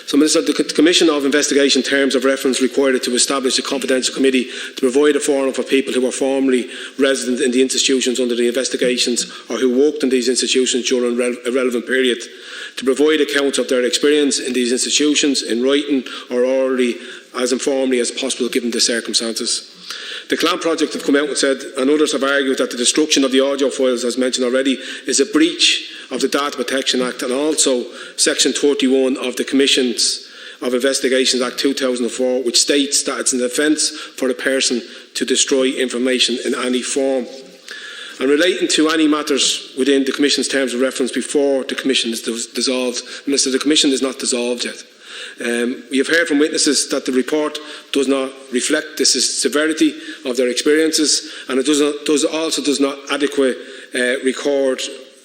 So, Minister, the Commission of Investigation terms of reference required to establish a confidential committee to provide a forum for people who were formerly resident in the institutions under the investigations or who worked in these institutions during a relevant period, to provide accounts of their experience in these institutions in writing or orally as informally as possible given the circumstances. The Clan Project have come out and said, and others have argued, that the destruction of the audio files, as mentioned already, is a breach of the Data Protection Act and also Section 31 of the Commissions of Investigations Act 2004, which states that it's an offence for a person to destroy information in any form. And relating to any matters within the Commission's terms of reference before the Commission is dissolved, Minister, the Commission is not dissolved yet. We have heard from witnesses that the report does not reflect the severity of their experiences, and it also does not adequate record.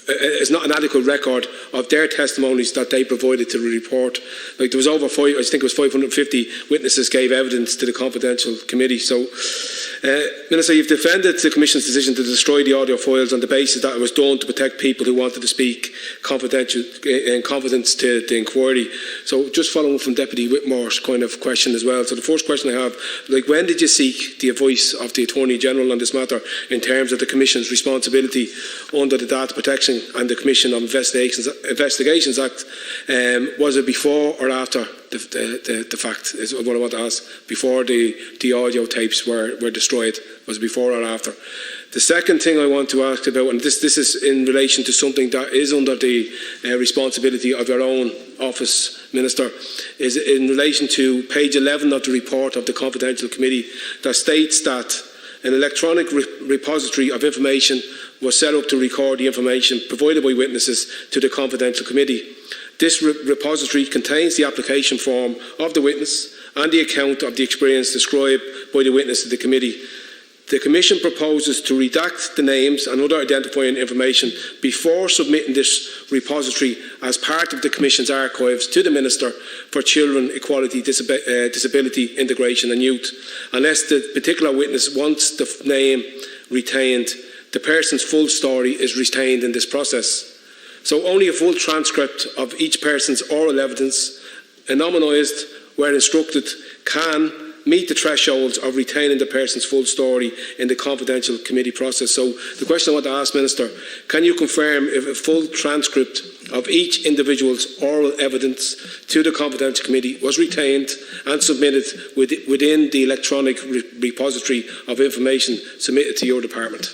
It's not an adequate record of their testimonies that they provided to the report. Like, there was over I think it was 550 witnesses gave evidence to the confidential committee. So, Minister, you've defended the Commission's decision to destroy the audio files on the basis that it was done to protect people who wanted to speak in confidence to the inquiry. So, just following from Deputy Whitmore's kind of question as well. So, the first question I have, like, when did you seek the advice of the Attorney General on this matter in terms of the Commission's responsibility under the Data Protection and the Commission of Investigations Act? Was it before or after the fact, is what I want to ask. Before the audio tapes were destroyed, was it before or after? The second thing I want to ask about, and this is in relation to something that is under the responsibility of your own office, Minister, is in relation to page 11 of the report of the Confidential Committee that states that an electronic repository of information was set up to record the information provided by witnesses to the Confidential Committee. This repository contains the application form of the witness and the account of the experience described by the witness to the committee. The Commission proposes to redact the names and other identifying information before submitting this repository as part of the Commission's archives to the Minister for Children, Equality, Disability, Integration and Youth, unless the particular witness wants the name retained. The person's full story is retained in this process. So only a full transcript of each person's oral evidence, anonymised where instructed, can meet the thresholds of retaining the person's full story in the confidential committee process. So the question I want to ask, Minister, can you confirm if a full transcript of each individual's oral evidence to the confidential committee was retained and submitted within the electronic repository of information submitted to your department?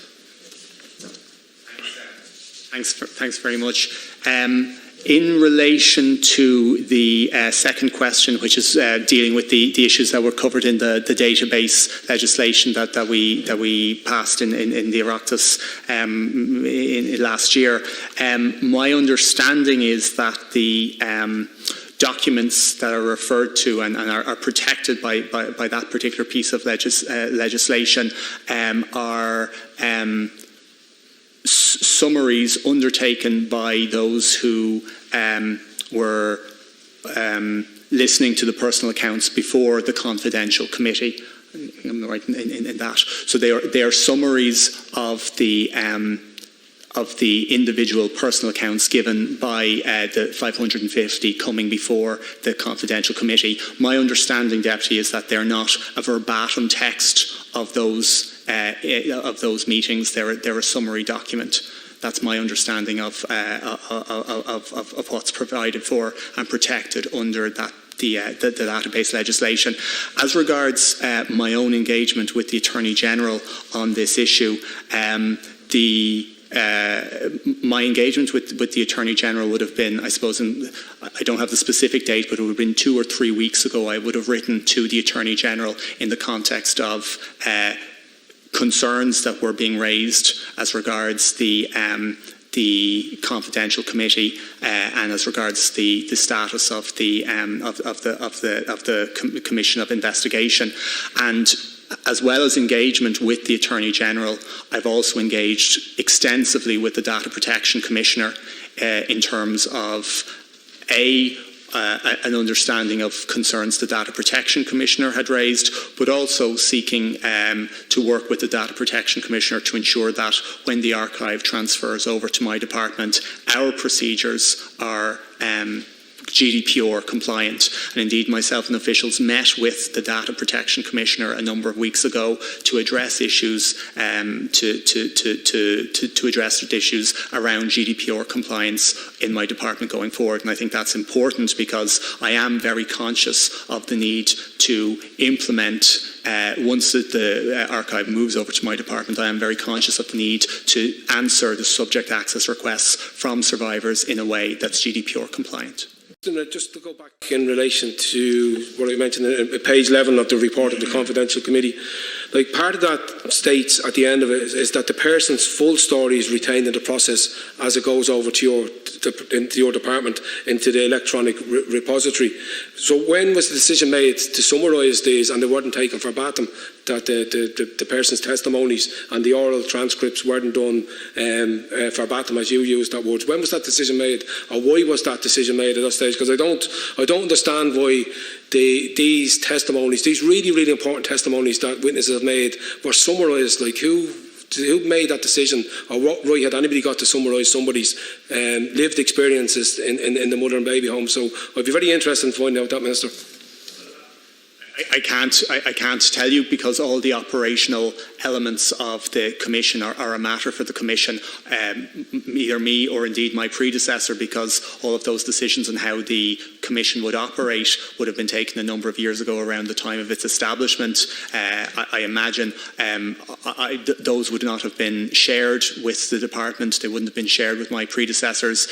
Thanks very much. In relation to the second question, which is dealing with the issues that were covered in the database legislation that we passed in the Oireachtas last year, my understanding is that the documents that are referred to and are protected by that particular piece of legislation are summaries undertaken by those who were listening to the personal accounts before the confidential committee. I'm right in that. So they are summaries of the individual personal accounts given by the 550 coming before the confidential committee. My understanding, Deputy, is that they're not a verbatim text of those meetings. They're a summary document. That's my understanding of what's provided for and protected under the database legislation. As regards my own engagement with the Attorney General on this issue, my engagement with the Attorney General would have been, I suppose, I don't have the specific date, but it would have been 2 or 3 weeks ago. I would have written to the Attorney General in the context of concerns that were being raised as regards the confidential committee and as regards the status of the Commission of Investigation. And as well as engagement with the Attorney General, I've also engaged extensively with the Data Protection Commissioner in terms of an understanding of concerns the Data Protection Commissioner had raised, but also seeking to work with the Data Protection Commissioner to ensure that when the archive transfers over to my department, our procedures are GDPR compliant. And indeed, myself and officials met with the Data Protection Commissioner a number of weeks ago to address issues to address issues around GDPR compliance in my department going forward. And I think that's important because I am very conscious of the need to implement once the archive moves over to my department. I am very conscious of the need to answer the subject access requests from survivors in a way that's GDPR compliant. Just to go back in relation to what I mentioned at page 11 of the report of the confidential committee, like part of that states at the end of it is that the person's full story is retained in the process as it goes over to your department, into the electronic repository. So when was the decision made to summarise these and they weren't taken verbatim, that the person's testimonies and the oral transcripts weren't done verbatim, as you used that word? When was that decision made, or why was that decision made at that stage? Because I don't understand why these testimonies, these really, really important testimonies that witnesses have made, were summarised. Like who made that decision, or what right had anybody got to summarise somebody's lived experiences in the mother and baby home? So I'd be very interested in finding out that, Minister. I can't tell you, because all the operational elements of the Commission are a matter for the Commission, either me or indeed my predecessor, because all of those decisions on how the Commission would operate would have been taken a number of years ago around the time of its establishment. I imagine those would not have been shared with the department. They wouldn't have been shared with my predecessors.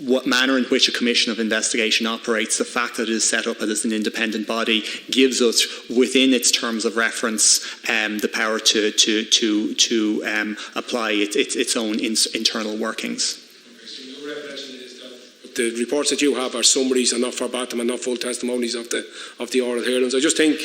What manner in which a Commission of Investigation operates, the fact that it is set up as an independent body, gives us, within its terms of reference, the power to apply its own internal workings. The reports that you have are summaries and not verbatim and not full testimonies of the oral hearings. I just think,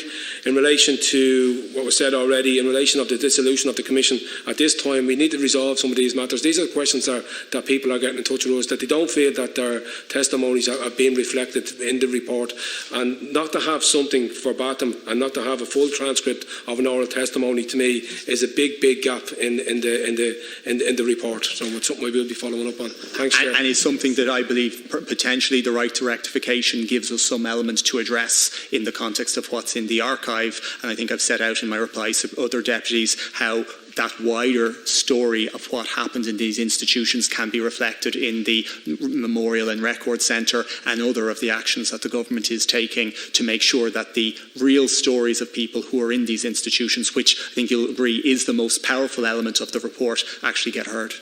in relation to what was said already, in relation of the dissolution of the Commission, at this time we need to resolve some of these matters. These are questions that people are getting in touch with us, that they don't feel that their testimonies are being reflected in the report, and not to have something verbatim and not to have a full transcript of an oral testimony, to me, is a big gap in the report. So it's something I will be following up on. Thanks, Chair. And it's something that I believe potentially the right to rectification gives us some element to address in the context of what's in the archive. And I think I've set out in my replies to other deputies how that wider story of what happened in these institutions can be reflected in the Memorial and Record Centre and other of the actions that the government is taking to make sure that the real stories of people who are in these institutions, which I think you'll agree is the most powerful element of the report, actually get heard.